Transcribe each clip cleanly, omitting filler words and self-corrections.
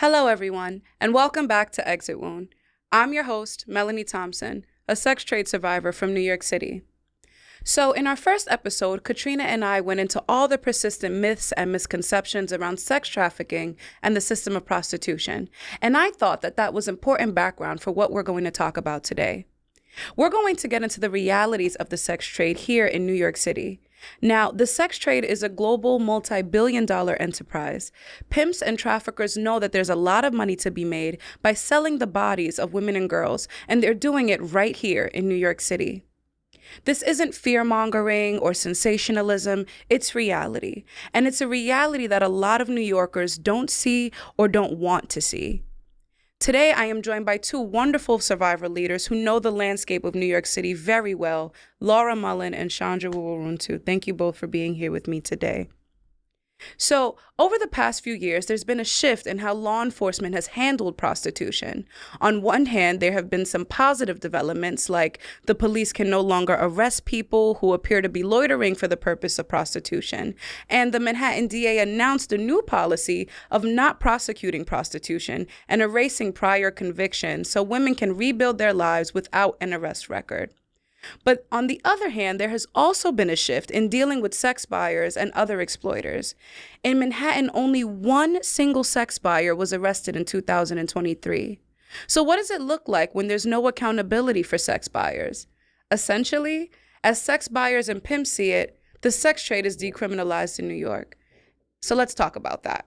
Hello, everyone, and welcome back to Exit Wound. I'm your host, Melanie Thompson, a sex trade survivor from New York City. So in our first episode, Katrina and I went into all the persistent myths and misconceptions around sex trafficking and the system of prostitution, and I thought that that was important background for what we're going to talk about today. We're going to get into the realities of the sex trade here in New York City. Now, the sex trade is a global multi-billion-dollar enterprise. Pimps and traffickers know that there's a lot of money to be made by selling the bodies of women and girls, and they're doing it right here in New York City. This isn't fear-mongering or sensationalism, it's reality. And it's a reality that a lot of New Yorkers don't see or don't want to see. Today, I am joined by two wonderful survivor leaders who know the landscape of New York City very well, Mullen and Shandra Woworuntu. Thank you both for being here with me today. So, over the past few years, there's been a shift in how law enforcement has handled prostitution. On one hand, there have been some positive developments, like the police can no longer arrest people who appear to be loitering for the purpose of prostitution. And the Manhattan DA announced a new policy of not prosecuting prostitution and erasing prior convictions so women can rebuild their lives without an arrest record. But on the other hand, there has also been a shift in dealing with sex buyers and other exploiters. In Manhattan, only one single sex buyer was arrested in 2023. So what does it look like when there's no accountability for sex buyers? Essentially, as sex buyers and pimps see it, the sex trade is decriminalized in New York. So let's talk about that.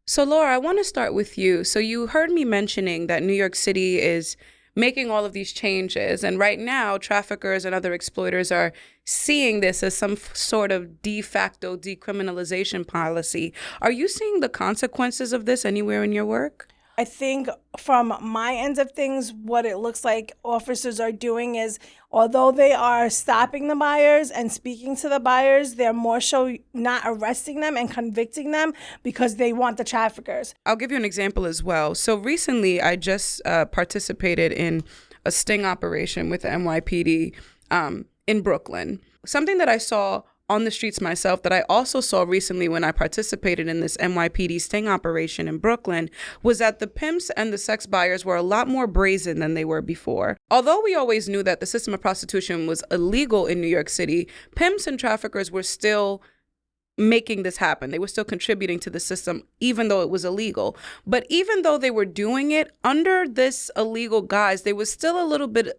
So Laura, I want to start with you. So you heard me mentioning that New York City is making all of these changes. And right now, traffickers and other exploiters are seeing this as some sort of de facto decriminalization policy. Are you seeing the consequences of this anywhere in your work? I think from my end of things, what it looks like officers are doing is, although they are stopping the buyers and speaking to the buyers, they're more so not arresting them and convicting them because they want the traffickers. I'll give you an example as well. So recently, I just participated in a sting operation with the NYPD in Brooklyn. Something that I saw on the streets myself that I also saw recently when I participated in this NYPD sting operation in Brooklyn was that the pimps and the sex buyers were a lot more brazen than they were before. Although we always knew that the system of prostitution was illegal in New York City, pimps and traffickers were still making this happen. They were still contributing to the system, even though it was illegal. But even though they were doing it under this illegal guise, there was still a little bit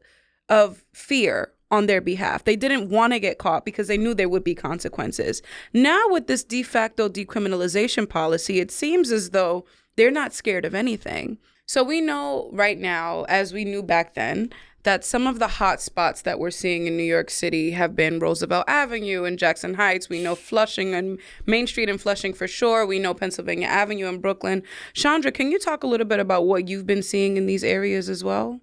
of fear on their behalf. They didn't want to get caught because they knew there would be consequences. Now with this de facto decriminalization policy, it seems as though they're not scared of anything. So we know right now, as we knew back then, that some of the hot spots that we're seeing in New York City have been Roosevelt Avenue and Jackson Heights. We know Flushing and Main Street and Flushing for sure. We know Pennsylvania Avenue and Brooklyn. Shandra, can you talk a little bit about what you've been seeing in these areas as well?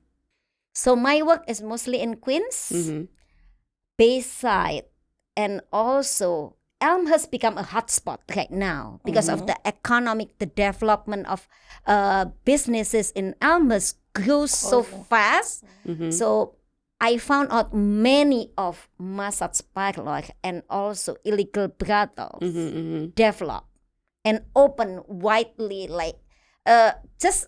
So my work is mostly in Queens, Bayside, and also Elm has become a hotspot right now because of the the development of businesses in Elm has grew so fast. So I found out many of massage parlors and also illegal brothels develop and open widely, like just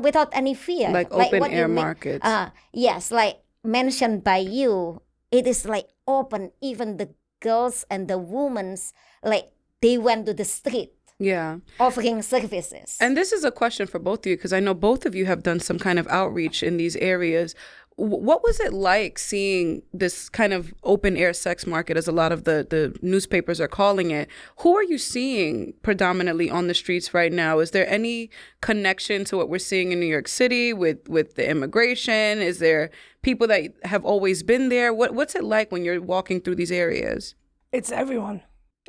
without any fear. Like open air markets. Yes, like mentioned by you, it is like open. Even the girls and the women's, like they went to the street. Yeah. Offering services. And this is a question for both of you, because I know both of you have done some kind of outreach in these areas. What was it like seeing this kind of open air sex market, as a lot of the newspapers are calling it? Who are you seeing predominantly on the streets right now? Is there any connection to what we're seeing in New York City with the immigration? Is there people that have always been there? What's it like when you're walking through these areas? It's everyone.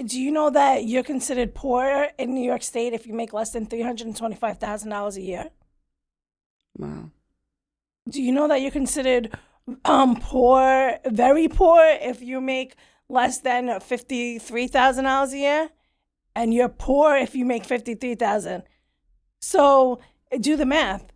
Do you know that you're considered poor in New York State if you make less than $325,000 a year? Wow. Do you know that you're considered poor, very poor, if you make less than $53,000 a year? And you're poor if you make $53,000. So do the math.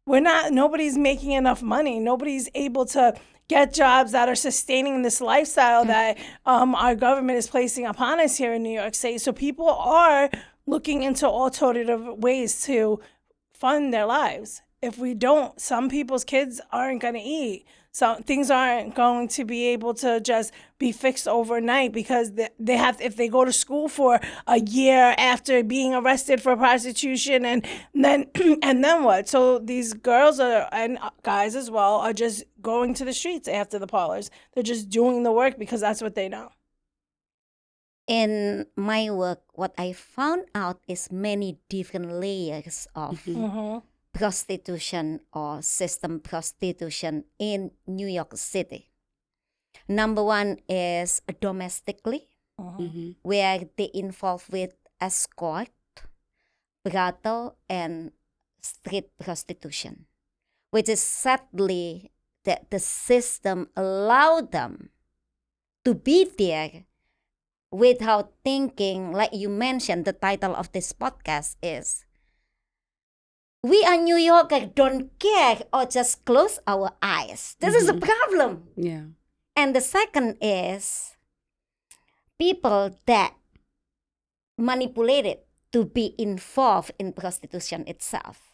Nobody's making enough money. Nobody's able to get jobs that are sustaining this lifestyle that our government is placing upon us here in New York State. So people are looking into alternative ways to fund their lives. If we don't, some people's kids aren't going to eat. Some things aren't going to be able to just be fixed overnight because they have, if they go to school for a year after being arrested for prostitution and then and then what? So these girls and guys as well are just going to the streets after the parlors. They're just doing the work because that's what they know. In my work, what I found out is many different layers of prostitution or system prostitution in New York City. Number one is domestically, where they involve with escort, brothel, and street prostitution, which is sadly that the system allowed them to be there without thinking. Like you mentioned, the title of this podcast is "We are New Yorkers, don't care or just close our eyes." This is a problem. Yeah. And the second is people that manipulated to be involved in prostitution itself,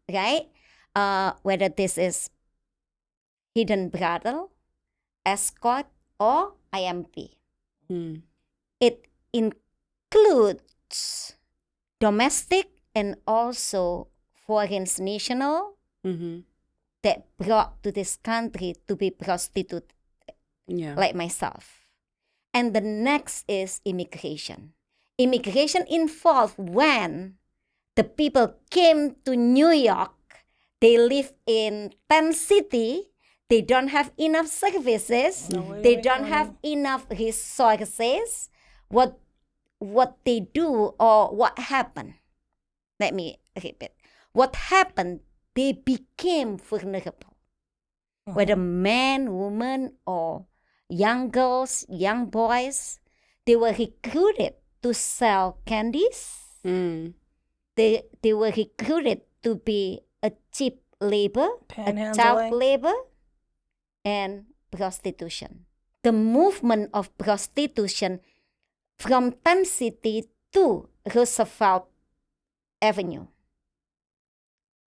right? Whether this is hidden brothel, escort, or IMP. It includes domestic and also foreign national that brought to this country to be prostitute, like myself. And the next is immigration. Immigration involved when the people came to New York, they live in 10 cities, they don't have enough services, they don't have enough resources. What they do or what happened? Let me repeat. What happened? They became vulnerable. Whether men, women, or young girls, young boys, they were recruited to sell candies. They were recruited to be a cheap labor, a child labor, and prostitution. The movement of prostitution from 10 City to Roosevelt Avenue.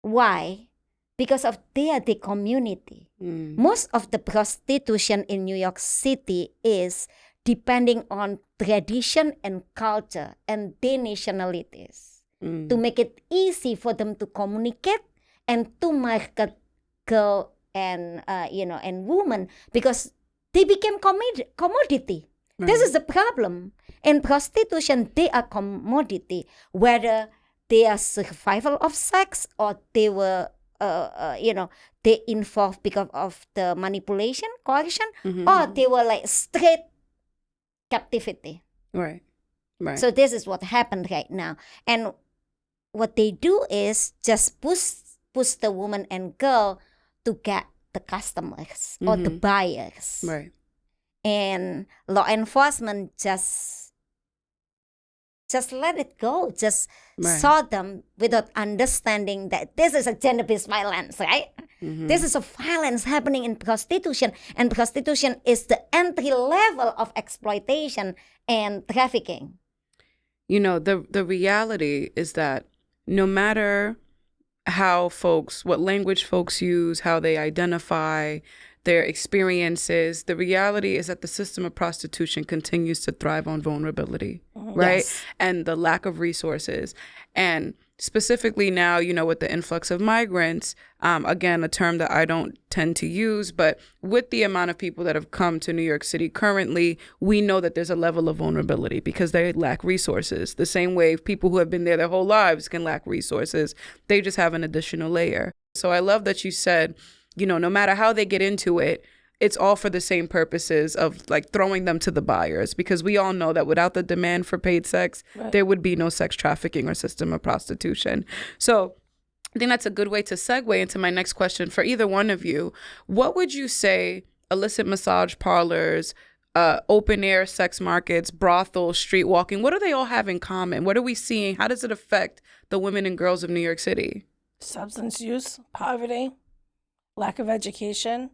Why? Because of the community. Most of the prostitution in New York City is depending on tradition and culture and their nationalities to make it easy for them to communicate and to market girl and and women, because they became commodity. This is the problem. In prostitution, they are commodity, whether they are survival of sex or they were they involved because of the manipulation, coercion, or they were like straight captivity. Right. So this is what happened right now. And what they do is just push the woman and girl to get the customers or the buyers. Right. And law enforcement just let it go. Just saw them without understanding that this is a gender-based violence, right? This is a violence happening in prostitution. And prostitution is the entry level of exploitation and trafficking. You know, the reality is that no matter how what language folks use, how they identify their experiences, the reality is that the system of prostitution continues to thrive on vulnerability, right? Yes. And the lack of resources. And specifically now, with the influx of migrants, again, a term that I don't tend to use, but with the amount of people that have come to New York City currently, we know that there's a level of vulnerability because they lack resources. The same way people who have been there their whole lives can lack resources. They just have an additional layer. So I love that you said, no matter how they get into it, it's all for the same purposes of like throwing them to the buyers, because we all know that without the demand for paid sex, there would be no sex trafficking or system of prostitution. So I think that's a good way to segue into my next question for either one of you. What would you say illicit massage parlors, open air sex markets, brothels, street walking, what do they all have in common? What are we seeing? How does it affect the women and girls of New York City? Substance use, poverty, lack of education,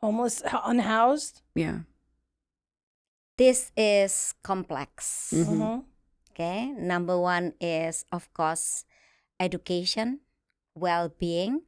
homeless, unhoused. Yeah. This is complex. Okay, number one is, of course, education, well-being,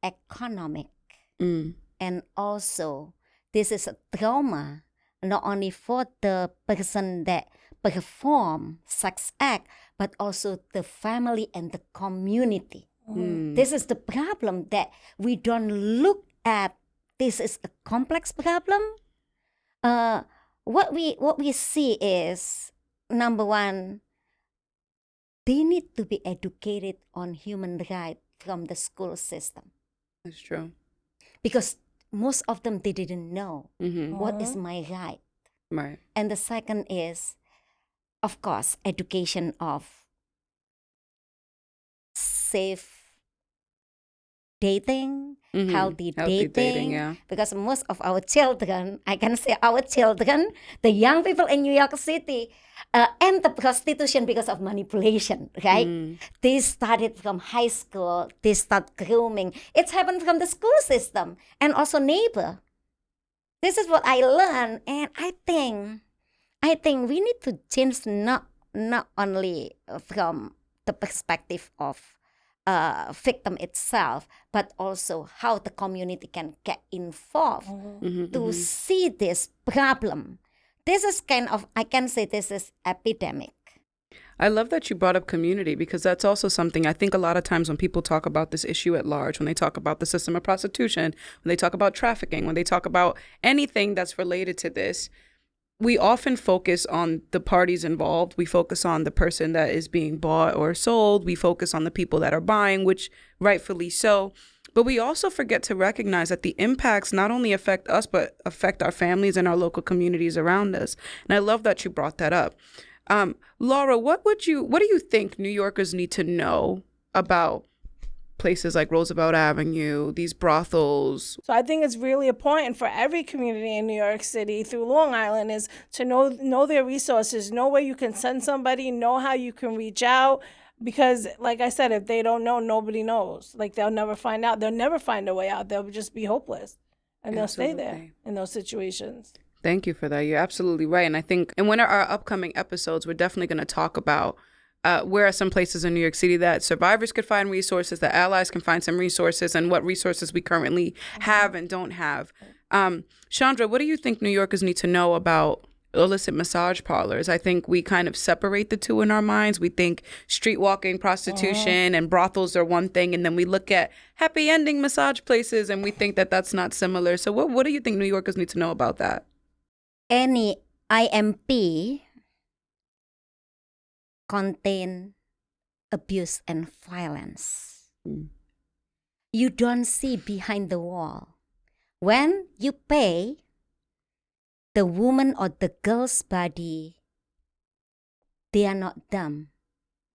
economic, and also this is a trauma not only for the person that perform sex act, but also the family and the community. This is the problem that we don't look at. This is a complex problem. What we see is, number one, they need to be educated on human rights from the school system. That's true. Because most of them, they didn't know what is my right. Right. And the second is, of course, education of safe dating, healthy dating. Yeah. Because most of our children, I can say our children, the young people in New York City, enter prostitution because of manipulation, right? They started from high school, they start grooming. It's happened from the school system and also neighbor. This is what I learned, and I think we need to change not only from the perspective of victim itself, but also how the community can get involved to see this problem. This is kind of, I can say this is epidemic. I love that you brought up community, because that's also something I think a lot of times when people talk about this issue at large, when they talk about the system of prostitution, when they talk about trafficking, when they talk about anything that's related to this, we often focus on the parties involved. We focus on the person that is being bought or sold. We focus on the people that are buying, which rightfully so. But we also forget to recognize that the impacts not only affect us, but affect our families and our local communities around us. And I love that you brought that up. Laura, what do you think New Yorkers need to know about places like Roosevelt Avenue, these brothels? So I think it's really important for every community in New York City through Long Island is to know their resources, know where you can send somebody, know how you can reach out. Because like I said, if they don't know, nobody knows. Like they'll never find out. They'll never find a way out. They'll just be hopeless. And they'll stay there in those situations. Thank you for that. You're absolutely right. And I think in one of our upcoming episodes, we're definitely going to talk about where are some places in New York City that survivors could find resources, that allies can find some resources, and what resources we currently have and don't have. Shandra, what do you think New Yorkers need to know about illicit massage parlors? I think we kind of separate the two in our minds. We think street walking prostitution and brothels are one thing, and then we look at happy ending massage places and we think that that's not similar. So what do you think New Yorkers need to know about that? Any IMP contain abuse and violence. You don't see behind the wall. When you pay, the woman or the girl's body, they are not dumb.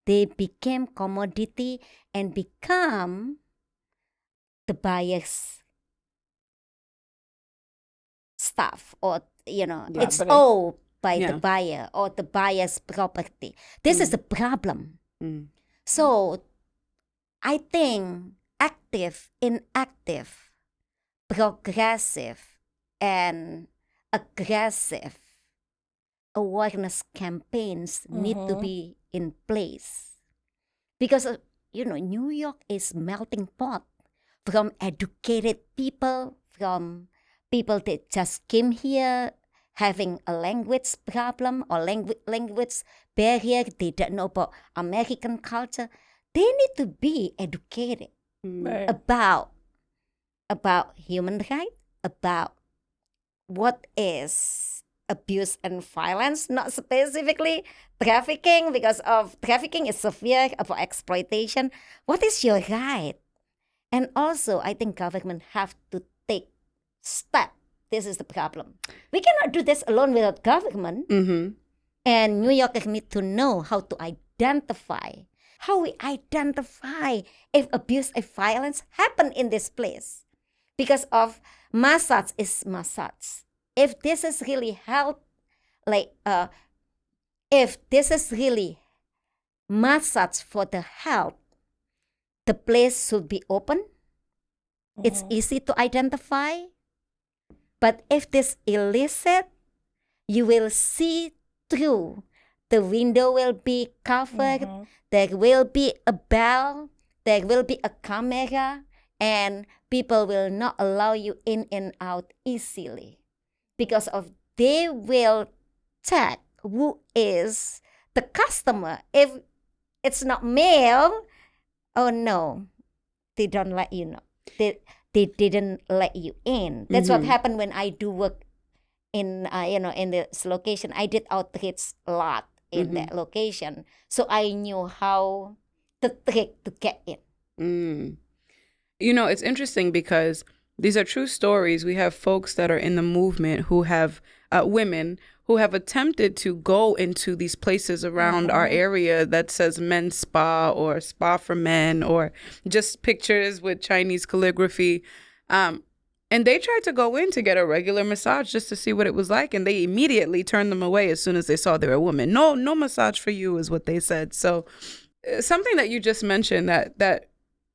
They became commodity and become the buyer's stuff, or it's owned by the buyer or the buyer's property. This is the problem. So I think active, inactive, progressive, and aggressive awareness campaigns need to be in place. Because, New York is melting pot from educated people, from people that just came here having a language problem or language barrier. They don't know about American culture. They need to be educated about human rights, about what is abuse and violence, not specifically trafficking, because of trafficking is severe, about exploitation. What is your right? And also, I think government have to take steps. This is the problem. We cannot do this alone without government. And New Yorkers need to know how to identify. How we identify if abuse and violence happen in this place. Because of massage is massage. If this is really health, if this is really massage for the health, the place should be open. It's easy to identify. But if this illicit, you will see through The window will be covered. There will be a bell. There will be a camera. And people will not allow you in and out easily. Because of they will check who is the customer. If it's not male, oh no, they don't let you know. They didn't let you in. That's what happened when I do work in in this location. I did outreach a lot in that location, so I knew how the trick to get in. You know, it's interesting because these are true stories. We have folks that are in the movement who have women who have attempted to go into these places around our area that says men's spa or spa for men or just pictures with Chinese calligraphy. And they tried to go in to get a regular massage just to see what it was like. And they immediately turned them away as soon as they saw they were a woman. No massage for you is what they said. So something that you just mentioned that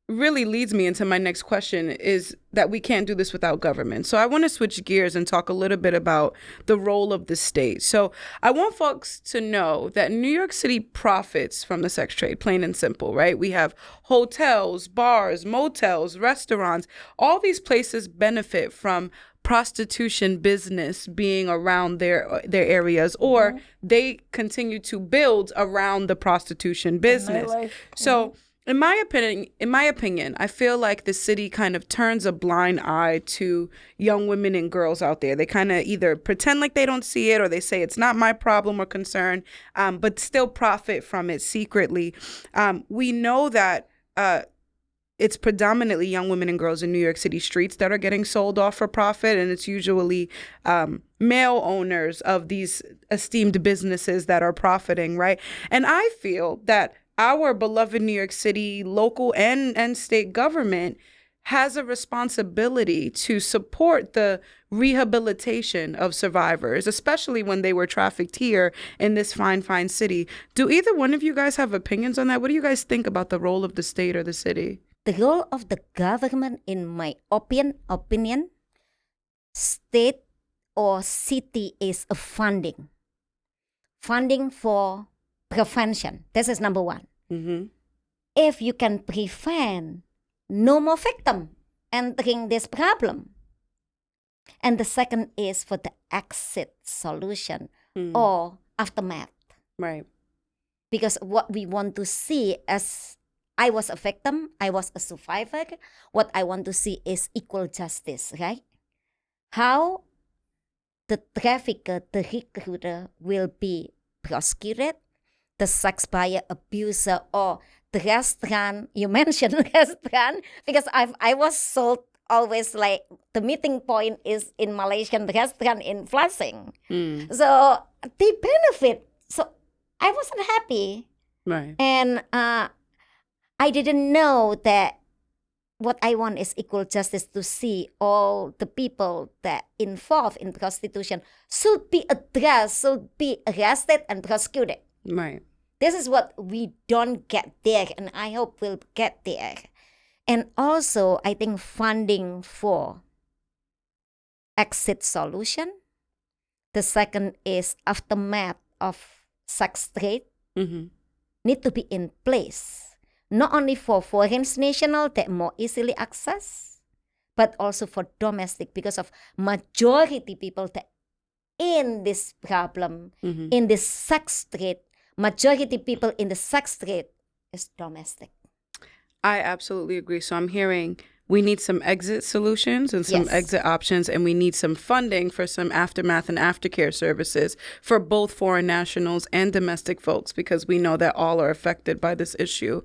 really leads me into my next question is that we can't do this without government. So I want to switch gears and talk a little bit about the role of the state. So I want folks to know that New York City profits from the sex trade, plain and simple, right? We have hotels, bars, motels, restaurants. All these places benefit from prostitution business being around their areas, or they continue to build around the prostitution business. So in my opinion, I feel like the city kind of turns a blind eye to young women and girls out there. They kind of either pretend like they don't see it, or they say it's not my problem or concern, but still profit from it secretly. We know that it's predominantly young women and girls in New York City streets that are getting sold off for profit, and it's usually male owners of these esteemed businesses that are profiting, right? And I feel that our beloved New York City local and state government has a responsibility to support the rehabilitation of survivors, especially when they were trafficked here in this fine city. Do either one of you guys have opinions on that? What do you guys think about the role of the state or the city? The role of the government, in my opinion, state or city is a funding for prevention. This is number one. If you can prevent, no more victim entering this problem. And the second is for the exit solution or aftermath. Right. Because what we want to see, as I was a victim, I was a survivor, what I want to see is equal justice, right? How the trafficker, the recruiter will be prosecuted, the sex buyer, abuser, or the restaurant. You mentioned restaurant because I was sold always like the meeting point is in Malaysian restaurant in Flushing. So they benefit. So I wasn't happy. Right. And I didn't know that what I want is equal justice, to see all the people that involved in prostitution should be addressed, should be arrested and prosecuted. Right. This is what we don't get there, and I hope we'll get there. And also, I think funding for exit solution. The second is aftermath of sex trade need to be in place, not only for foreign national that more easily access, but also for domestic, because of majority people that in this problem, in this sex trade, majority people in the sex trade is domestic. I absolutely agree. So I'm hearing we need some exit solutions and some exit options, and we need some funding for some aftermath and aftercare services for both foreign nationals and domestic folks, because we know that all are affected by this issue.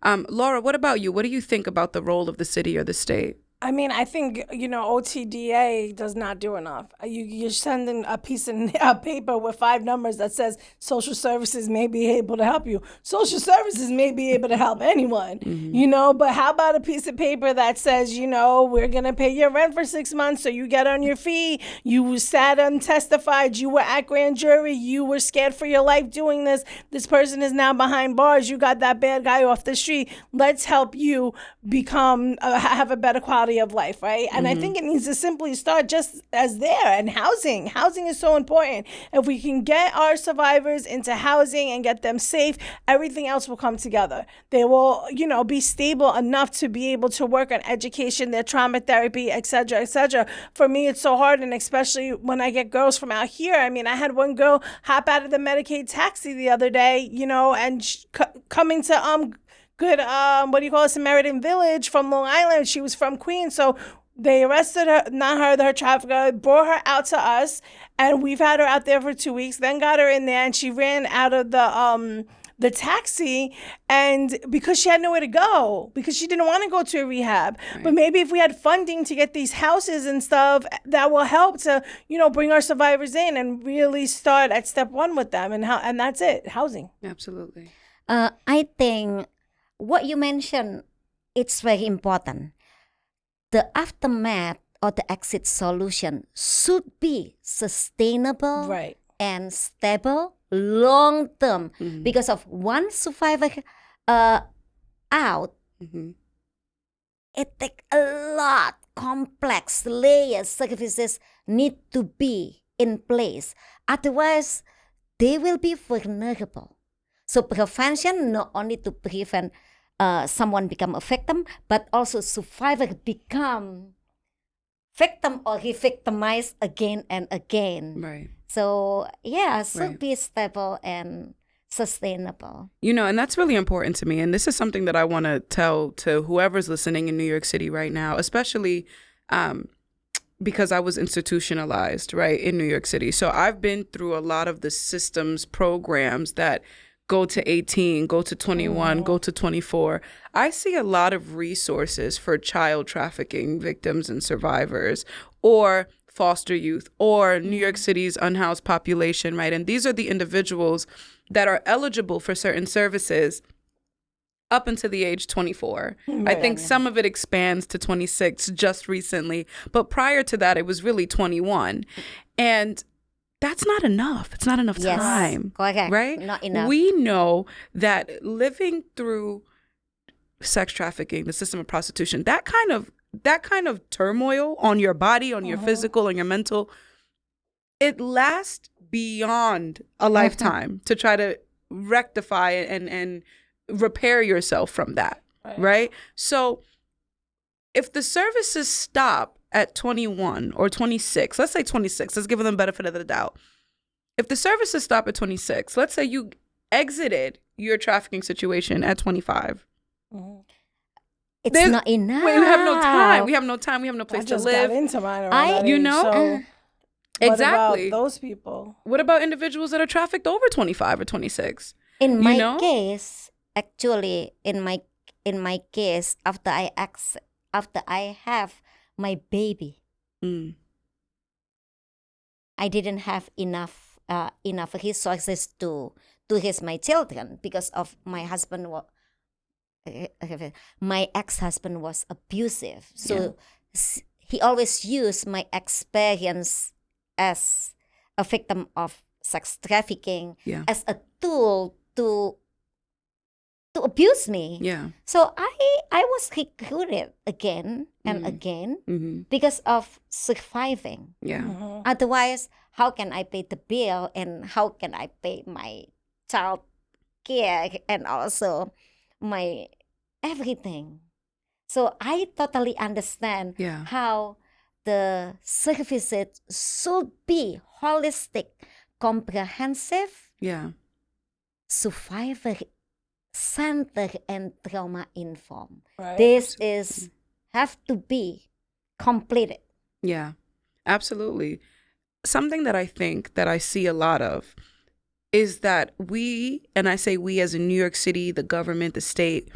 Laura, what about you? What do you think about the role of the city or the state? I mean, I think, OTDA does not do enough. You're sending a piece of paper with 5 numbers that says social services may be able to help you. Social services may be able to help anyone, but how about a piece of paper that says, we're going to pay your rent for 6 months so you get on your feet. You sat and testified. You were at grand jury. You were scared for your life doing this. This person is now behind bars. You got that bad guy off the street. Let's help you become, have a better quality quality of life, right? And I think it needs to simply start just as there. And housing is so important. If we can get our survivors into housing and get them safe, everything else will come together. They will, be stable enough to be able to work on education, their trauma therapy, et cetera, et cetera. For me, it's so hard, and especially when I get girls from out here. I mean, I had one girl hop out of the Medicaid taxi the other day, and coming to good Samaritan Village from Long Island. She was from Queens, so they arrested her, her trafficker, brought her out to us, and we've had her out there for 2 weeks. Then got her in there, and she ran out of the taxi, and because she had nowhere to go, because she didn't want to go to a rehab. Right. But maybe if we had funding to get these houses and stuff, that will help to, bring our survivors in and really start at step one with them, and that's it, housing. Absolutely. I think what you mentioned, it's very important. The aftermath or the exit solution should be sustainable, right, and stable long term. Because of one survivor out, it takes a lot complex layers, services need to be in place. Otherwise, they will be vulnerable. So prevention, not only to prevent someone become a victim, but also survivor become victim or re-victimized again and again. Right. So should be stable and sustainable. And that's really important to me. And this is something that I want to tell to whoever's listening in New York City right now, especially because I was institutionalized, right, in New York City. So I've been through a lot of the systems programs that go to 18, go to 21, go to 24. I see a lot of resources for child trafficking victims and survivors, or foster youth, or New York City's unhoused population, right? And these are the individuals that are eligible for certain services up until the age 24. I think some of it expands to 26 just recently, but prior to that, it was really 21. And that's not enough. It's not enough time, correct. Right? Not enough. We know that living through sex trafficking, the system of prostitution, that kind of turmoil on your body, on your physical, on your mental, it lasts beyond a lifetime to try to rectify and repair yourself from that, right? So if the services stop at 21 or 26, let's say 26, let's give them the benefit of the doubt. If the services stop at 26, let's say you exited your trafficking situation at 25. It's not enough. We have no time. We have no time. We have no place to live. Got into mine around that age, exactly. What about those people? What about individuals that are trafficked over 25 or 26? In my case, actually, in my case, after I have my baby, I didn't have enough resources to raise my children because of my husband. My ex-husband was abusive, so he always used my experience as a victim of sex trafficking as a tool to abuse me. Yeah. So I was recruited again and again because of surviving. Yeah. Otherwise, how can I pay the bill, and how can I pay my child care and also my everything? So I totally understand how the services should be holistic, comprehensive, survivor centered, and trauma informed. Right. This is have to be completed. Yeah, absolutely. Something that I think that I see a lot of is that we, and I say we as in New York City, the government, the state,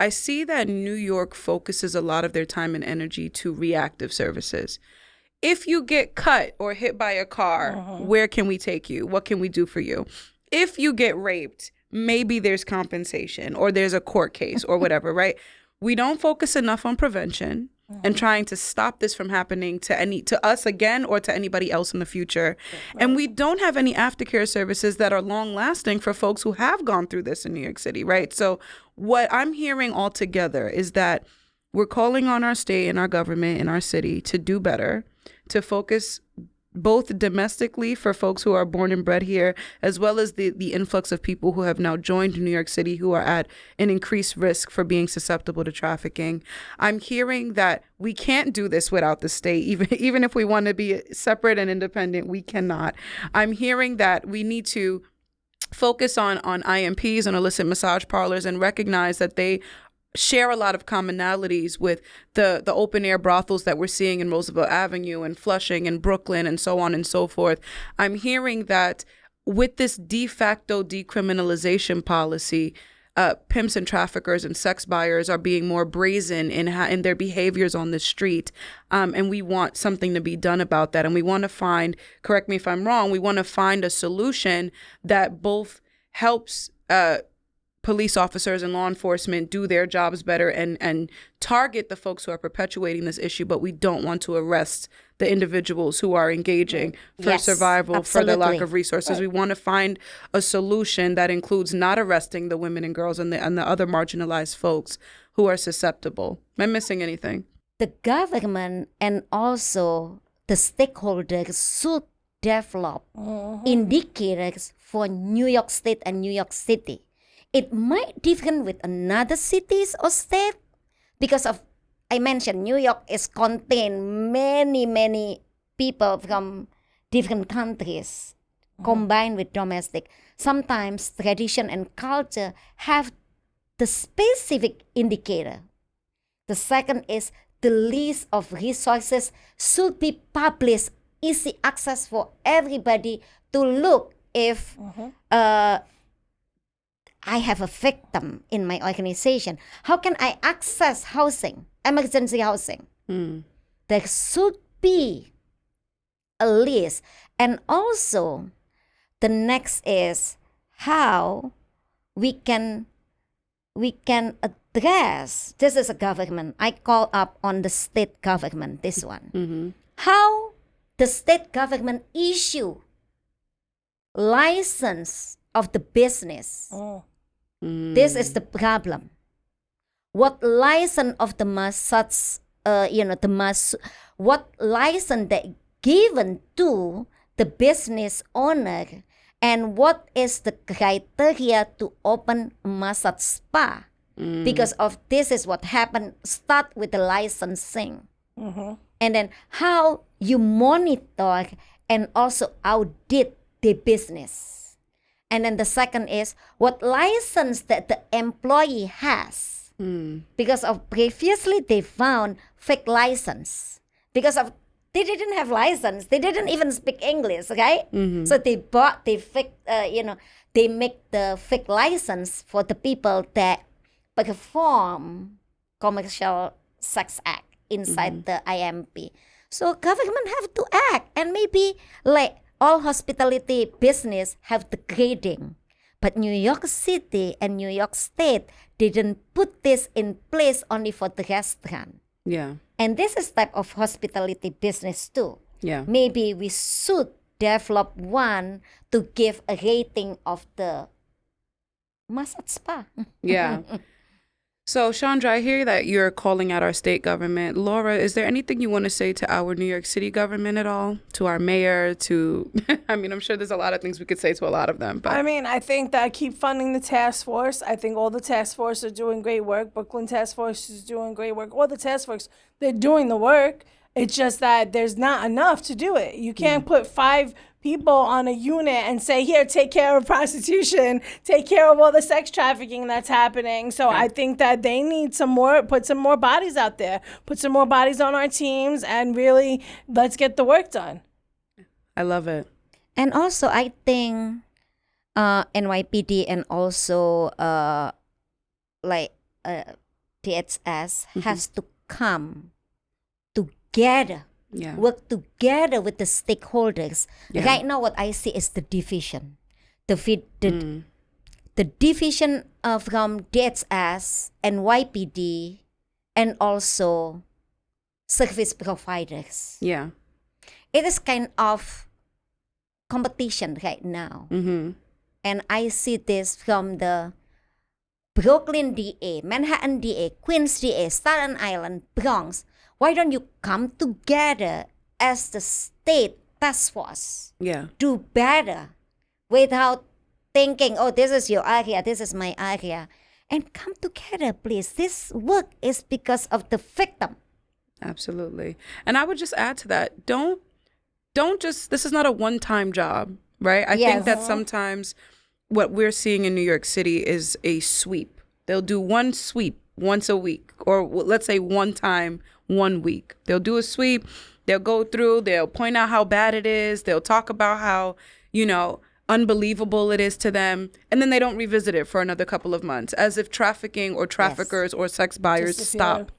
I see that New York focuses a lot of their time and energy to reactive services. If you get cut or hit by a car, where can we take you? What can we do for you? If you get raped, maybe there's compensation or there's a court case or whatever, right? We don't focus enough on prevention and trying to stop this from happening to us again or to anybody else in the future. Right. And we don't have any aftercare services that are long lasting for folks who have gone through this in New York City, right? So what I'm hearing altogether is that we're calling on our state and our government and our city to do better, to focus both domestically for folks who are born and bred here, as well as the influx of people who have now joined New York City who are at an increased risk for being susceptible to trafficking. I'm hearing that we can't do this without the state, even if we want to be separate and independent, we cannot. I'm hearing that we need to focus on IMPs, on illicit massage parlors, and recognize that they share a lot of commonalities with the open air brothels that we're seeing in Roosevelt Avenue and Flushing and Brooklyn and so on and so forth. I'm hearing that with this de facto decriminalization policy, pimps and traffickers and sex buyers are being more brazen in their behaviors on the street. And we want something to be done about that. And we want to find, correct me if I'm wrong, we want to find a solution that both helps police officers and law enforcement do their jobs better and target the folks who are perpetuating this issue, but we don't want to arrest the individuals who are engaging for survival, absolutely. for the lack of resources. Right. We want to find a solution that includes not arresting the women and girls and the other marginalized folks who are susceptible. Am I missing anything? The government and also the stakeholders should develop indicators for New York State and New York City. It might different with another cities or state because of, I mentioned New York is contain many people from different countries combined with domestic. Sometimes tradition and culture have the specific indicator. The second is the list of resources should be published, easy access for everybody to look if I have a victim in my organization. How can I access housing, emergency housing? There should be a list. And also, the next is how we can address, this is a government, I call up on the state government, this one. How the state government issue license of the business. This is the problem. What license of the massage, what license they given to the business owner, and what is the criteria to open a massage spa? Because of this is what happened. Start with the licensing, and then how you monitor and also audit the business. And then the second is what license that the employee has. Because of previously they found fake license. Because of they didn't have license. They didn't even speak English, okay? So they bought the fake, they make the fake license for the people that perform commercial sex act inside the IMP. So government have to act, and maybe like all hospitality business have the grading, but New York City and New York State didn't put this in place only for the restaurant. Yeah. And this is type of hospitality business too. Yeah. Maybe we should develop one to give a rating of the massage spa. Yeah. So, Shandra, I hear that you're calling out our state government. Laura, is there anything you want to say to our New York City government at all? To our mayor, to, I mean, I'm sure there's a lot of things we could say to a lot of them. But I mean, I think that keep funding the task force. I think all the task force are doing great work. Brooklyn task force is doing great work. All the task force, they're doing the work. It's just that there's not enough to do it. You can't put 5 people on a unit and say, here, take care of prostitution, take care of all the sex trafficking that's happening. So I think that they need put some more bodies out there, put some more bodies on our teams, and really let's get the work done. I love it. And also, I think NYPD and also THS has to come together, work together with the stakeholders. Right now, what I see is the division. The division from DHS and YPD and also service providers. Yeah. It is kind of competition right now. And I see this from the Brooklyn DA, Manhattan DA, Queens DA, Staten Island, Bronx. Why don't you come together as the state task force? Yeah. Do better without thinking, oh, this is your area, this is my area. And come together, please. This work is because of the victim. Absolutely. And I would just add to that, don't just, this is not a one-time job, right? I think that sometimes what we're seeing in New York City is a sweep. They'll do one sweep once a week, or let's say one time, 1 week. They'll do a sweep. They'll go through, they'll point out how bad it is. They'll talk about how, unbelievable it is to them. And then they don't revisit it for another couple of months, as if trafficking or traffickers or sex buyers stop.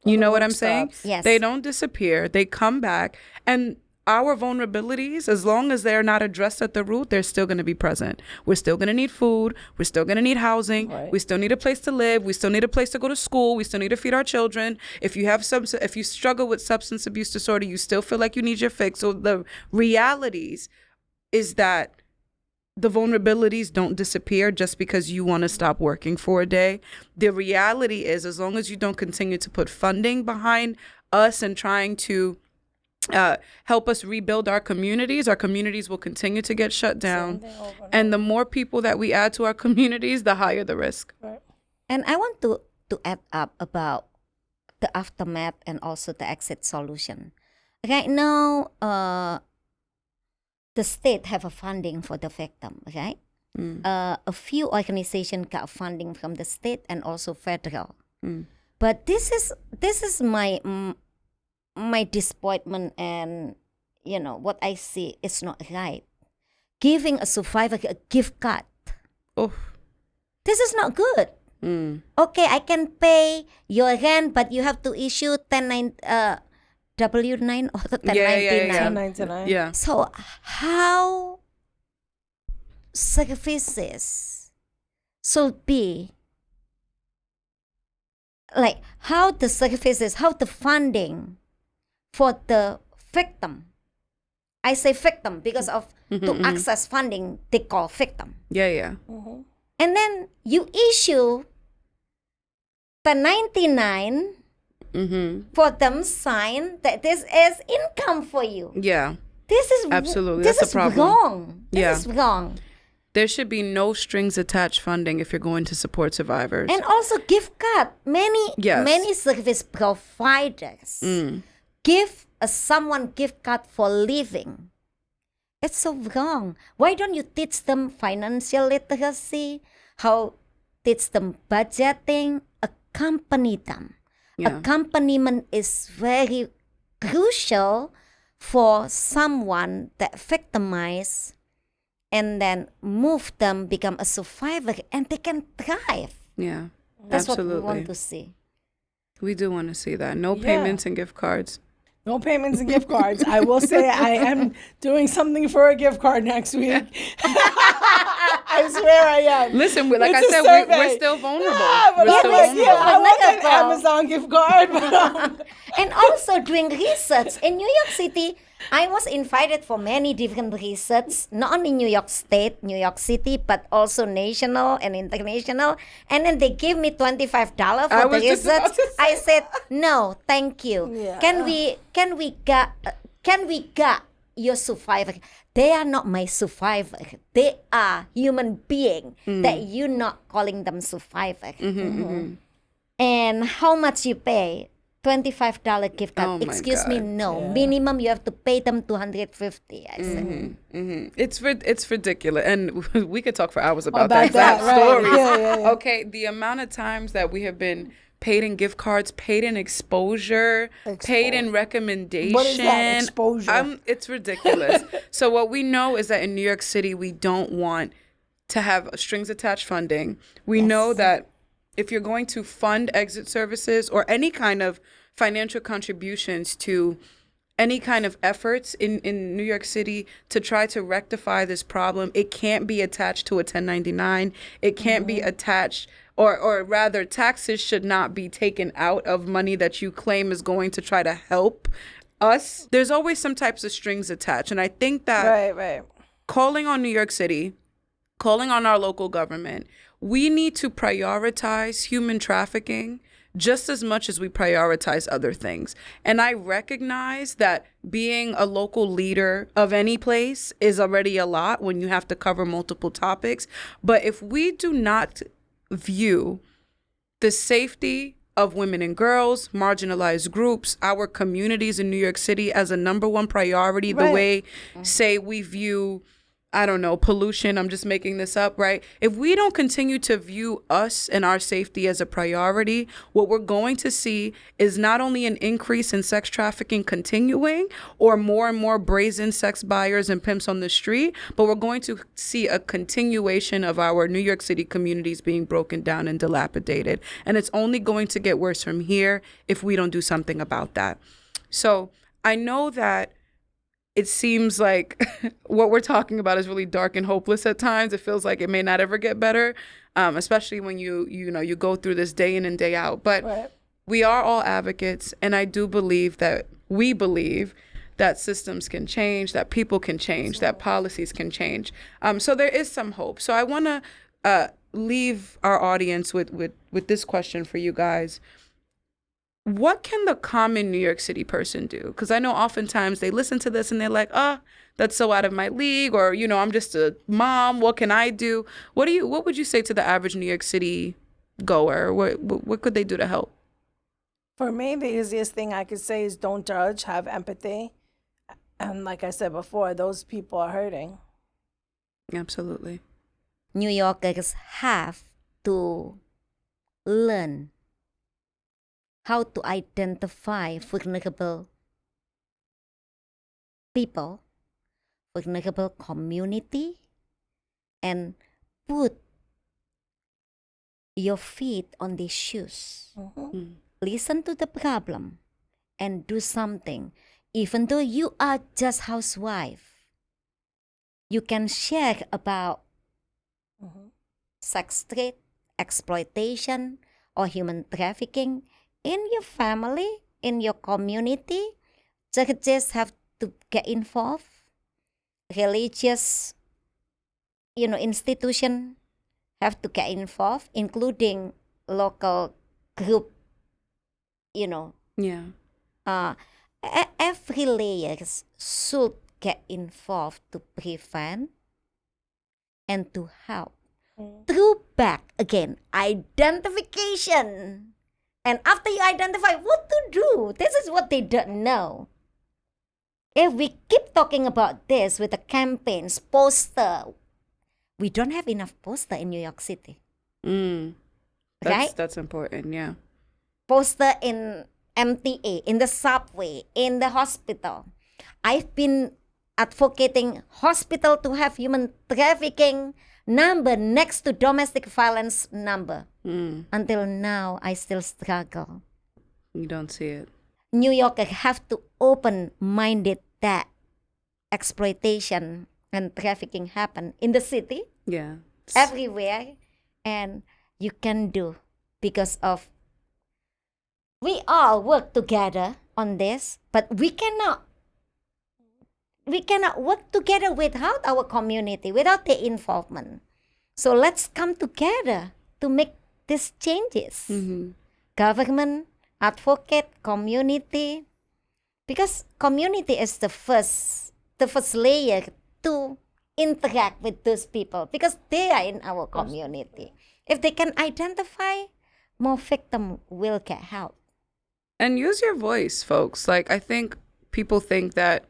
You know what I'm saying? Yes. They don't disappear. They come back. And our vulnerabilities, as long as they're not addressed at the root, they're still going to be present. We're still going to need food. We're still going to need housing. Right. We still need a place to live. We still need a place to go to school. We still need to feed our children. If you struggle with substance abuse disorder, you still feel like you need your fix. So the realities is that the vulnerabilities don't disappear just because you want to stop working for a day. The reality is, as long as you don't continue to put funding behind us and trying to help us rebuild our communities will continue to get shut down. And the more people that we add to our communities, the higher the risk. Right. And I want to add up about the aftermath and also the exit solution. Right now, the state have a funding for the victim, right? A few organizations got funding from the state and also federal. But this is my disappointment, and what I see is not right. Giving a survivor a gift card. Oh, This is not good. Okay, I can pay your rent, but you have to issue W-9 or 1099. Yeah. 1099. Yeah. So how services should be, like how the services, how the funding for the victim. I say victim because of to access funding, they call victim. Yeah. And then you issue the 99 for them sign that this is income for you. Yeah. This is Absolutely. This That's is a problem. wrong. Yeah. This is wrong. There should be no strings attached funding if you're going to support survivors. And also gift card. Yes. Many service providers give someone gift card for living. It's so wrong. Why don't you teach them financial literacy? How teach them budgeting? Accompany them. Yeah. Accompaniment is very crucial for someone that victimized and then move them, become a survivor, and they can thrive. Yeah. That's Absolutely. what we want to see. We do want to see that. No payments and gift cards. No payments and gift cards. I will say I am doing something for a gift card next week. I swear I am. Listen, like It's I a said, survey. we're still vulnerable. Yeah, but We're I'm still like, vulnerable. I want an Vulnerable. Amazon gift card. But, And also doing research. In New York City, I was invited for many different research, not only New York State, New York City, but also national and international. And then they give me $25 I for the was just research. about to say I said, no, thank you. Yeah. Can we get your survivor? They are not my survivor. They are human being that you're not calling them survivor. And how much you pay? $25 gift card. Oh my Excuse me, God. no. Minimum you have to pay them $250. I said. It's ridiculous, and we could talk for hours about About that that, exact right. story. Yeah. Okay, the amount of times that we have been paid in gift cards, paid in exposure, paid in recommendation. What is that, exposure? It's ridiculous. So what we know is that in New York City, we don't want to have strings attached funding. We know that if you're going to fund exit services or any kind of financial contributions to any kind of efforts in New York City to try to rectify this problem, it can't be attached to a 1099. It can't be attached, or rather, taxes should not be taken out of money that you claim is going to try to help us. There's always some types of strings attached. And I think that right. calling on New York City, calling on our local government, we need to prioritize human trafficking just as much as we prioritize other things. And I recognize that being a local leader of any place is already a lot when you have to cover multiple topics. But if we do not view the safety of women and girls, marginalized groups, our communities in New York City as a number one priority, the way, say, we view, I don't know, pollution, I'm just making this up, right? If we don't continue to view us and our safety as a priority, what we're going to see is not only an increase in sex trafficking continuing or more and more brazen sex buyers and pimps on the street, but we're going to see a continuation of our New York City communities being broken down and dilapidated. And it's only going to get worse from here if we don't do something about that. So I know that it seems like what we're talking about is really dark and hopeless at times. It feels like it may not ever get better, especially when you go through this day in and day out. But we are all advocates, and I do believe that systems can change, that people can change, that policies can change. So there is some hope. So I want to leave our audience with this question for you guys. What can the common New York City person do? Because I know oftentimes they listen to this and they're like, that's so out of my league, or, I'm just a mom. What can I do? What would you say to the average New York City goer? What could they do to help? For me, the easiest thing I could say is don't judge, have empathy. And like I said before, those people are hurting. Absolutely. New Yorkers have to learn how to identify vulnerable people, vulnerable community, and put your feet on these shoes. Listen to the problem and do something. Even though you are just housewife, you can share about sex trade, exploitation, or human trafficking in your family, in your community. Churches have to get involved. Religious, institution have to get involved, including local group, every layers should get involved to prevent and to help. Through back again, identification. And after you identify what to do, this is what they don't know. If we keep talking about this with the campaigns, poster, we don't have enough poster in New York City. That's important, yeah. Poster in MTA, in the subway, in the hospital. I've been advocating hospital to have human trafficking number next to domestic violence number. Until now, I still struggle. You don't see it. New Yorkers have to open-minded that exploitation and trafficking happen in the city. Yeah. Everywhere. And you can do because of we all work together on this, but we cannot work together without our community, without the involvement. So let's come together to make these changes. Government, advocate, community, because community is the first layer to interact with those people because they are in our community. If they can identify, more victims will get help. And use your voice, folks. Like, I think people think that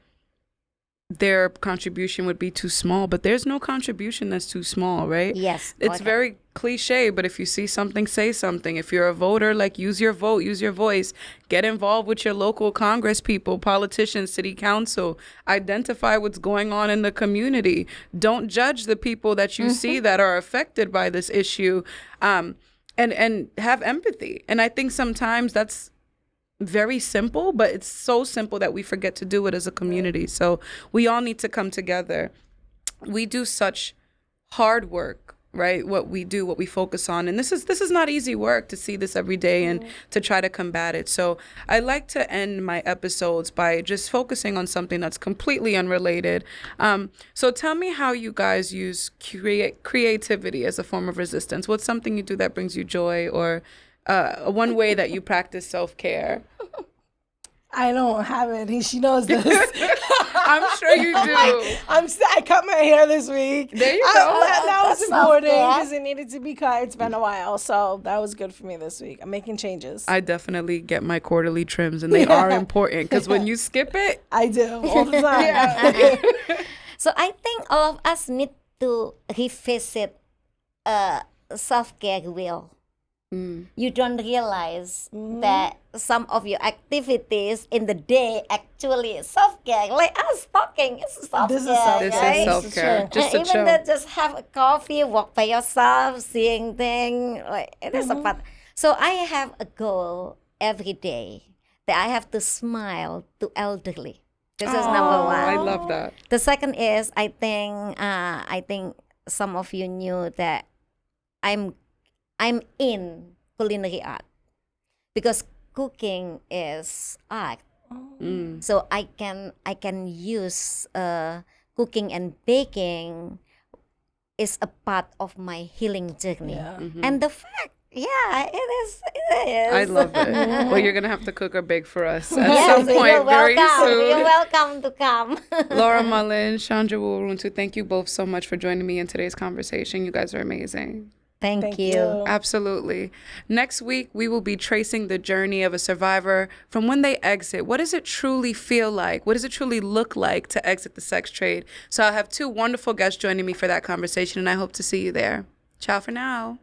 their contribution would be too small, but there's no contribution that's too small, right? Yes. It's very cliche, but if you see something, say something. If you're a voter, like, use your vote, use your voice. Get involved with your local Congress people, politicians, city council. Identify what's going on in the community. Don't judge the people that you see that are affected by this issue, and have empathy. And I think sometimes that's very simple, but it's so simple that we forget to do it as a community. So we all need to come together. We do such hard work right? What we do, what we focus on. And this is not easy work to see this every day and to try to combat it. So I like to end my episodes by just focusing on something that's completely unrelated. So tell me how you guys use creativity as a form of resistance. What's something you do that brings you joy, or one way that you practice self-care? I don't have it. She knows this. I'm sure you do. I cut my hair this week. There you go. That was That's important self-care. because it needed to be cut. It's been a while, so that was good for me this week. I'm making changes. I definitely get my quarterly trims, and they are important because when you skip it, I do all the time. So I think all of us need to revisit self-care wheel. You don't realize that some of your activities in the day actually self-care. Like us talking, it's self-care. This is self-care. this right? is self-care. Just to Even chill. though just have a coffee, walk by yourself, seeing things, like it is a part. So I have a goal every day that I have to smile to elderly. This is number one. I love that. The second is I think some of you knew that I'm in culinary art because cooking is art. So I can use cooking and baking is a part of my healing journey. And the fact, it is. I love it. Well, you're going to have to cook or bake for us at Yes, some point you're very welcome. soon. You're welcome to come. Laura Mullen, Shandra Woworuntu, thank you both so much for joining me in today's conversation. You guys are amazing. Thank you. Absolutely. Next week, we will be tracing the journey of a survivor from when they exit. What does it truly feel like? What does it truly look like to exit the sex trade? So I'll have two wonderful guests joining me for that conversation, and I hope to see you there. Ciao for now.